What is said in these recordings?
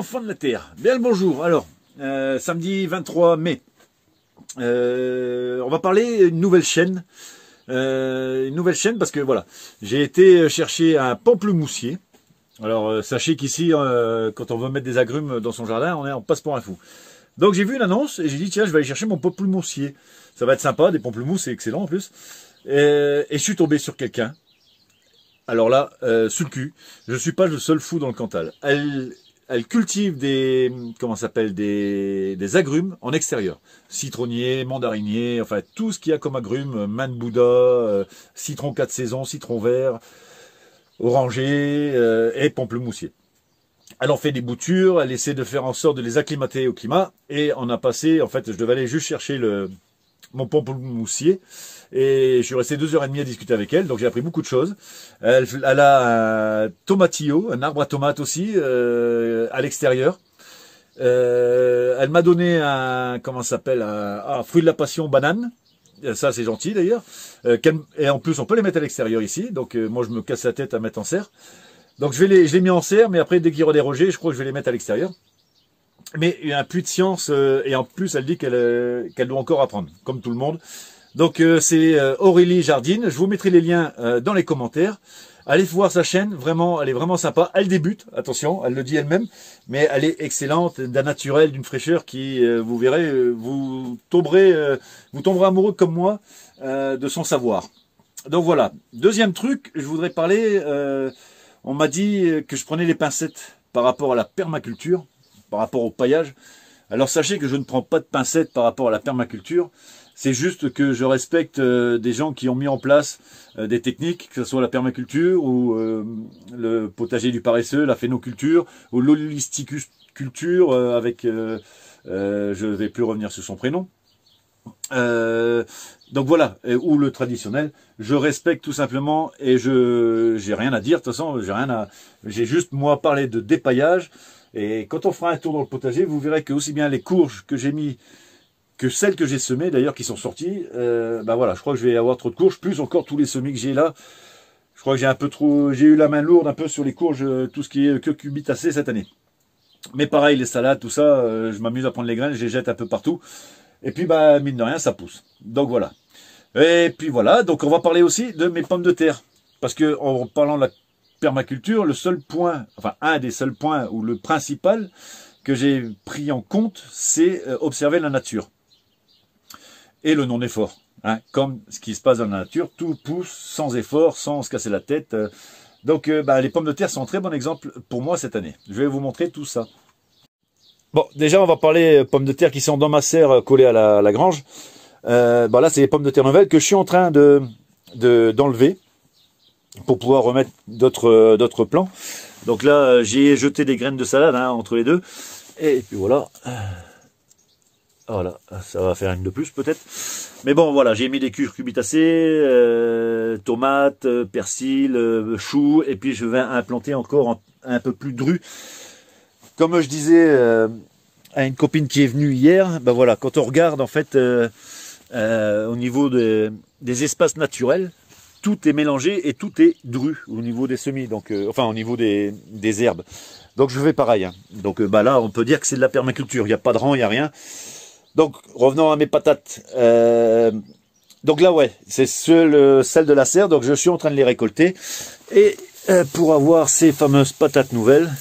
enfants de la Terre, bien le bonjour. Alors, samedi 23 mai, on va parler d'une nouvelle chaîne. Parce que voilà, j'ai été chercher un pamplemoussier. Alors, sachez qu'ici, quand on veut mettre des agrumes dans son jardin, on passe pour un fou. Donc j'ai vu une annonce et j'ai dit tiens, je vais aller chercher mon pamplemoussier. Ça va être sympa, des pamplemousses, c'est excellent en plus. Et je suis tombé sur quelqu'un. Alors là, sous le cul, je suis pas le seul fou dans le Cantal. Elle cultive des, comment ça s'appelle, des agrumes en extérieur. Citronnier, mandarinier, enfin tout ce qu'il y a comme agrumes, main de Bouddha, citron 4 saisons, citron vert, oranger et pamplemoussier. Elle en fait des boutures, elle essaie de faire en sorte de les acclimater au climat, et on a passé, en fait, je devais aller juste chercher mon pamplemoussier, et je suis resté 2h30 à discuter avec elle, donc j'ai appris beaucoup de choses. Elle a un tomatillo, un arbre à tomates aussi, à l'extérieur. Elle m'a donné un, comment ça s'appelle, un fruit de la passion banane. Ça c'est gentil d'ailleurs. Et en plus on peut les mettre à l'extérieur ici, donc moi je me casse la tête à mettre en serre. Donc je l'ai mis en serre, mais après dès qu'il y aura des rejets, je crois que je vais les mettre à l'extérieur. Mais il y a un puits de science, et en plus elle dit qu'elle doit encore apprendre, comme tout le monde. Donc c'est Aurélie Jardine, je vous mettrai les liens dans les commentaires. Allez voir sa chaîne, vraiment, elle est vraiment sympa. Elle débute, attention, elle le dit elle-même, mais elle est excellente, d'un naturel, d'une fraîcheur qui, vous verrez, vous tomberez amoureux comme moi de son savoir. Donc voilà. Deuxième truc, je voudrais parler, on m'a dit que je prenais les pincettes par rapport à la permaculture, par rapport au paillage. Alors sachez que je ne prends pas de pincettes par rapport à la permaculture. C'est juste que je respecte des gens qui ont mis en place des techniques, que ce soit la permaculture ou le potager du paresseux, la phénoculture ou l'holisticulture avec, je ne vais plus revenir sur son prénom. Donc voilà, ou le traditionnel. Je respecte tout simplement et j'ai rien à dire. De toute façon, j'ai juste moi parlé de dépaillage. Et quand on fera un tour dans le potager, vous verrez que aussi bien les courges que j'ai mis que celles que j'ai semées d'ailleurs qui sont sorties, bah voilà, je crois que je vais avoir trop de courges, plus encore tous les semis que j'ai là. Je crois que j'ai un peu trop, j'ai eu la main lourde un peu sur les courges, tout ce qui est cucurbitacées cette année. Mais pareil, les salades, tout ça, je m'amuse à prendre les graines, je les jette un peu partout. Et puis bah mine de rien, ça pousse. Donc voilà. Et puis voilà, donc on va parler aussi de mes pommes de terre. Parce que en parlant de la permaculture, le seul point, enfin un des seuls points, ou le principal que j'ai pris en compte, c'est observer la nature. Et le non-effort, hein, comme ce qui se passe dans la nature, tout pousse sans effort, sans se casser la tête. Donc les pommes de terre sont un très bon exemple pour moi cette année. Je vais vous montrer tout ça. Bon, déjà on va parler pommes de terre qui sont dans ma serre collées à la grange. Là c'est les pommes de terre nouvelles que je suis en train d'enlever pour pouvoir remettre d'autres plants. Donc là j'ai jeté des graines de salade entre les deux. Et puis voilà. Voilà, ça va faire une de plus peut-être. Mais bon, voilà, j'ai mis des cucurbitacées, tomates, persil, choux, et puis je vais implanter encore un peu plus dru. Comme je disais à une copine qui est venue hier, ben voilà, quand on regarde en fait au niveau des espaces naturels, tout est mélangé et tout est dru au niveau des semis, donc enfin au niveau des herbes. Donc je fais pareil. Donc là, on peut dire que c'est de la permaculture. Il n'y a pas de rang, il n'y a rien. Donc, revenons à mes patates. Donc là, ouais, c'est celle de la serre. Donc, je suis en train de les récolter. Et pour avoir ces fameuses patates nouvelles,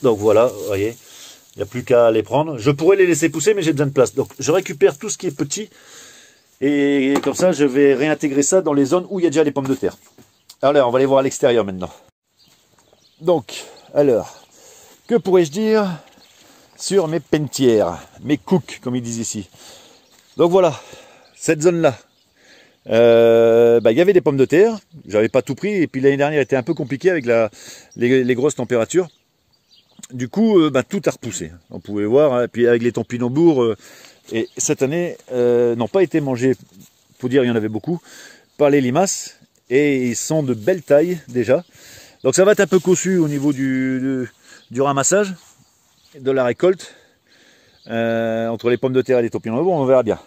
donc voilà, vous voyez, il n'y a plus qu'à les prendre. Je pourrais les laisser pousser, mais j'ai besoin de place. Donc, je récupère tout ce qui est petit. Et comme ça, je vais réintégrer ça dans les zones où il y a déjà des pommes de terre. Alors, on va aller voir à l'extérieur maintenant. Donc, alors, que pourrais-je dire sur mes pentières, mes cooks comme ils disent ici. Donc voilà, cette zone-là, il y avait des pommes de terre, j'avais pas tout pris, et puis l'année dernière était un peu compliqué avec les grosses températures. Du coup, tout a repoussé. On pouvait voir, et puis avec les topinambours, et cette année, n'ont pas été mangés, faut dire il y en avait beaucoup, par les limaces, et ils sont de belle taille déjà. Donc ça va être un peu cossu au niveau du ramassage, de la récolte entre les pommes de terre et les topinambours, on verra bien.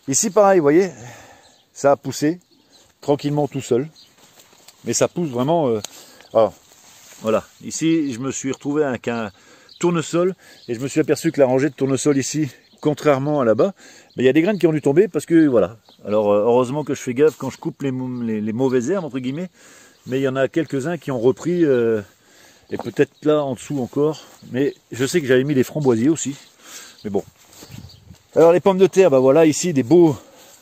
Ici pareil, vous voyez, ça a poussé tranquillement tout seul, mais ça pousse vraiment. Alors, voilà, ici je me suis retrouvé avec un tournesol, et je me suis aperçu que la rangée de tournesol ici, contrairement à là-bas, il y a des graines qui ont dû tomber parce que voilà. Alors heureusement que je fais gaffe quand je coupe les mauvaises herbes entre guillemets, mais il y en a quelques-uns qui ont repris, et peut-être là en dessous encore, mais je sais que j'avais mis les framboisiers aussi, mais bon. Alors les pommes de terre, bah voilà ici des beaux,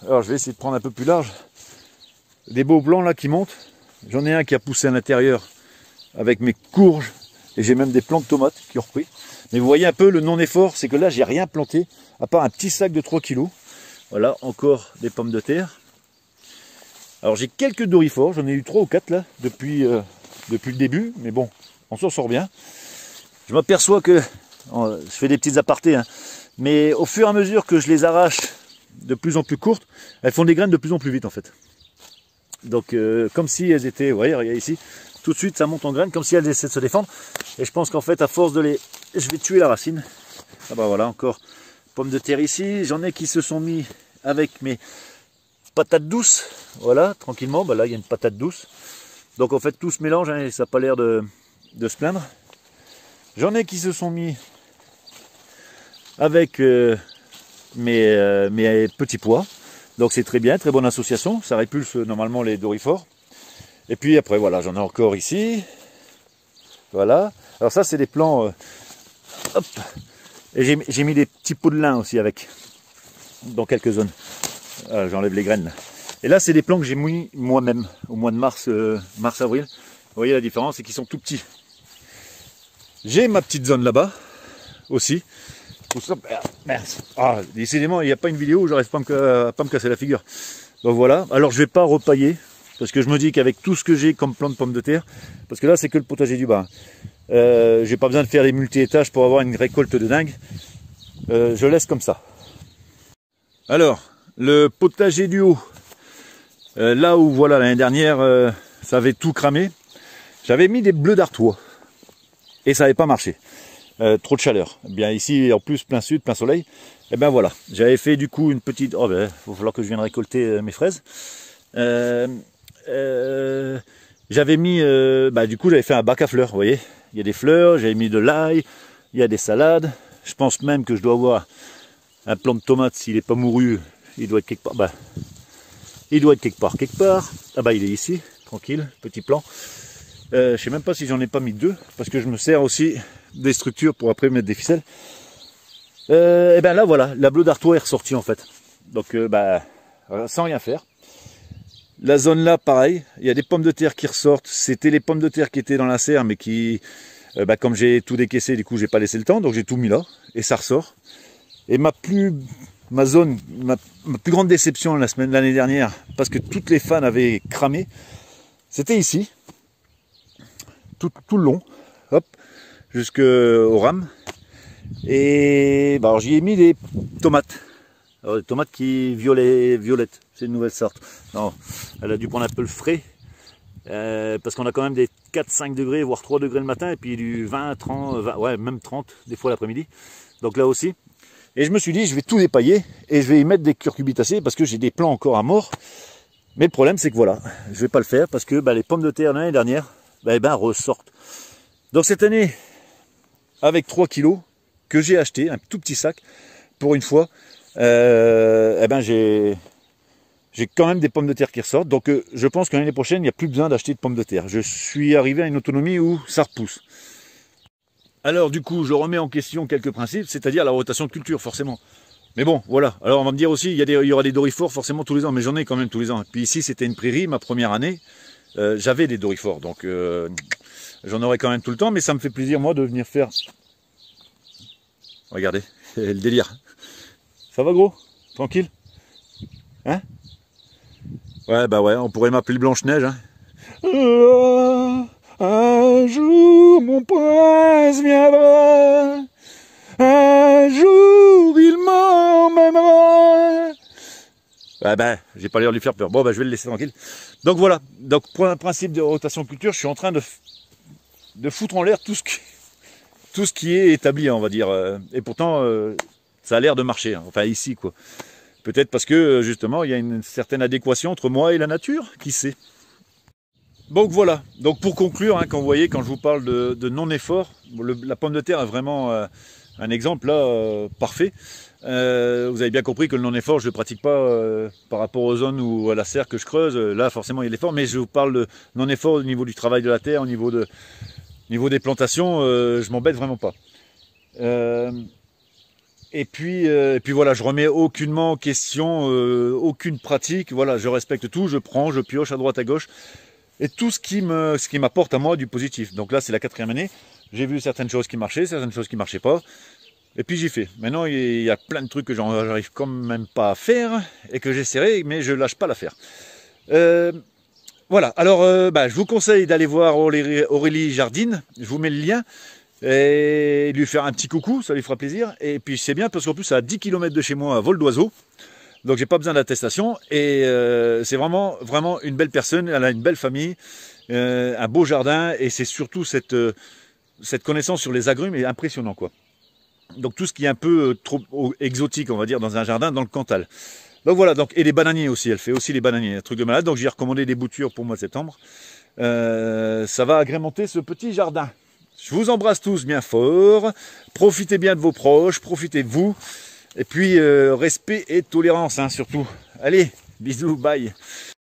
alors je vais essayer de prendre un peu plus large, des beaux blancs là qui montent. J'en ai un qui a poussé à l'intérieur avec mes courges, et j'ai même des plants de tomates qui ont repris. Mais vous voyez un peu le non-effort, c'est que là j'ai rien planté, à part un petit sac de 3 kg. Voilà, encore des pommes de terre. Alors j'ai quelques dorifores, j'en ai eu 3 ou 4 là, depuis le début, mais bon, on s'en sort bien. Je m'aperçois que, je fais des petites apartés, hein, mais au fur et à mesure que je les arrache de plus en plus courtes, elles font des graines de plus en plus vite en fait. Donc comme si elles étaient, vous voyez, regardez ici, tout de suite ça monte en graines, comme si elles essaient de se défendre. Et je pense qu'en fait à force de les... Je vais tuer la racine. Ah bah voilà, encore pommes de terre ici. J'en ai qui se sont mis avec mes patates douces. Voilà, tranquillement, bah là il y a une patate douce. Donc en fait tout se mélange, hein, et ça n'a pas l'air de se plaindre. J'en ai qui se sont mis avec mes petits pois. Donc c'est très bien, très bonne association. Ça répulse normalement les dorifores. Et puis après voilà, j'en ai encore ici. Voilà. Alors ça c'est des plants... hop. Et j'ai mis des petits pots de lin aussi avec. Dans quelques zones. J'enlève les graines. Et là c'est des plants que j'ai mis moi-même au mois de mars, mars-avril. Vous voyez la différence, c'est qu'ils sont tout petits. J'ai ma petite zone là-bas aussi. Ah, décidément, il n'y a pas une vidéo où j'arrive pas à me casser la figure. Donc voilà, alors je vais pas repailler, parce que je me dis qu'avec tout ce que j'ai comme plant de pommes de terre, parce que là c'est que le potager du bas, j'ai pas besoin de faire des multi-étages pour avoir une récolte de dingue, je laisse comme ça. Alors, le potager du haut, là où voilà l'année dernière, ça avait tout cramé, j'avais mis des bleus d'Artois, et ça n'avait pas marché. Trop de chaleur. Bien ici en plus plein sud, plein soleil. Et ben voilà, j'avais fait du coup une petite... Oh ben, il va falloir que je vienne récolter mes fraises. J'avais mis... du coup j'avais fait un bac à fleurs, vous voyez. Il y a des fleurs, j'avais mis de l'ail, il y a des salades. Je pense même que je dois avoir un plant de tomate, s'il n'est pas mouru, il doit être quelque part. Bah, il doit être quelque part. Ah bah il est ici, tranquille, petit plant. Je sais même pas si j'en ai pas mis 2, parce que je me sers aussi des structures pour après mettre des ficelles. Et ben là voilà, la bleue d'Artois est ressortie en fait. Donc sans rien faire. La zone là pareil, il y a des pommes de terre qui ressortent. C'était les pommes de terre qui étaient dans la serre, mais qui, comme j'ai tout décaissé, du coup j'ai pas laissé le temps, donc j'ai tout mis là, et ça ressort. Et ma plus grande déception l'année dernière, parce que toutes les fans avaient cramé, c'était ici. Tout le long, hop, jusqu'au rame. Et bah, j'y ai mis des tomates. Alors, des tomates qui violettes, c'est une nouvelle sorte. Non, elle a dû prendre un peu le frais. Parce qu'on a quand même des 4-5 degrés, voire 3 degrés le matin, et puis du 20, 30, 20, ouais, même 30, des fois l'après-midi. Donc là aussi. Et je me suis dit, je vais tout dépailler, et je vais y mettre des curcubitacées, parce que j'ai des plants encore à mort. Mais le problème, c'est que voilà, je vais pas le faire, parce que les pommes de terre de l'année dernière, ressortent. Donc cette année, avec 3 kilos que j'ai acheté, un tout petit sac, pour une fois, j'ai quand même des pommes de terre qui ressortent. Donc je pense que l'année prochaine, il n'y a plus besoin d'acheter de pommes de terre. Je suis arrivé à une autonomie où ça repousse. Alors du coup, je remets en question quelques principes, c'est-à-dire la rotation de culture, forcément. Mais bon, voilà. Alors on va me dire aussi, il y aura des dorifores forcément tous les ans, mais j'en ai quand même tous les ans. Puis ici, c'était une prairie, ma première année. J'avais des dorifores, donc j'en aurai quand même tout le temps, mais ça me fait plaisir moi de venir faire. Regardez, le délire. Ça va gros? Tranquille? Hein? Ouais, bah ouais, on pourrait m'appeler Blanche-Neige. Hein. Un jour mon prince viendra, un jour il m'emmènera. J'ai pas l'air de lui faire peur. Bon, je vais le laisser tranquille. Donc voilà. Donc pour un principe de rotation culture, je suis en train de foutre en l'air tout ce qui est établi, on va dire. Et pourtant, ça a l'air de marcher. Hein. Enfin ici, quoi. Peut-être parce que justement, il y a une certaine adéquation entre moi et la nature. Qui sait? Donc voilà, donc pour conclure, hein, quand vous voyez, quand je vous parle de non-effort, la pomme de terre est vraiment un exemple là parfait. Vous avez bien compris que le non-effort, je ne le pratique pas par rapport aux zones ou à la serre que je creuse. Là, forcément, il y a l'effort, mais je vous parle de non-effort au niveau du travail de la terre, au niveau des plantations, je m'embête vraiment pas. Et puis voilà, je remets aucunement en question, aucune pratique. Voilà, je respecte tout, je prends, je pioche à droite à gauche. Et tout ce qui m'apporte à moi du positif. Donc là, c'est la 4e année. J'ai vu certaines choses qui marchaient, certaines choses qui ne marchaient pas. Et puis j'y fais. Maintenant, il y a plein de trucs que j'arrive quand même pas à faire et que j'essaierai, mais je lâche pas l'affaire. Voilà. Alors, je vous conseille d'aller voir Aurélie Jardine. Je vous mets le lien. Et lui faire un petit coucou, ça lui fera plaisir. Et puis c'est bien parce qu'en plus, c'est à 10 km de chez moi, à vol d'oiseau. Donc j'ai pas besoin d'attestation et c'est vraiment une belle personne, elle a une belle famille, un beau jardin et c'est surtout cette connaissance sur les agrumes est impressionnant quoi. Donc tout ce qui est un peu trop exotique on va dire dans un jardin dans le Cantal. Donc voilà, et les bananiers aussi, elle fait aussi les bananiers, un truc de malade. Donc j'ai recommandé des boutures pour le mois de septembre. Ça va agrémenter ce petit jardin. Je vous embrasse tous bien fort, profitez bien de vos proches, profitez de vous. Et puis, respect et tolérance, hein, surtout. Allez, bisous, bye.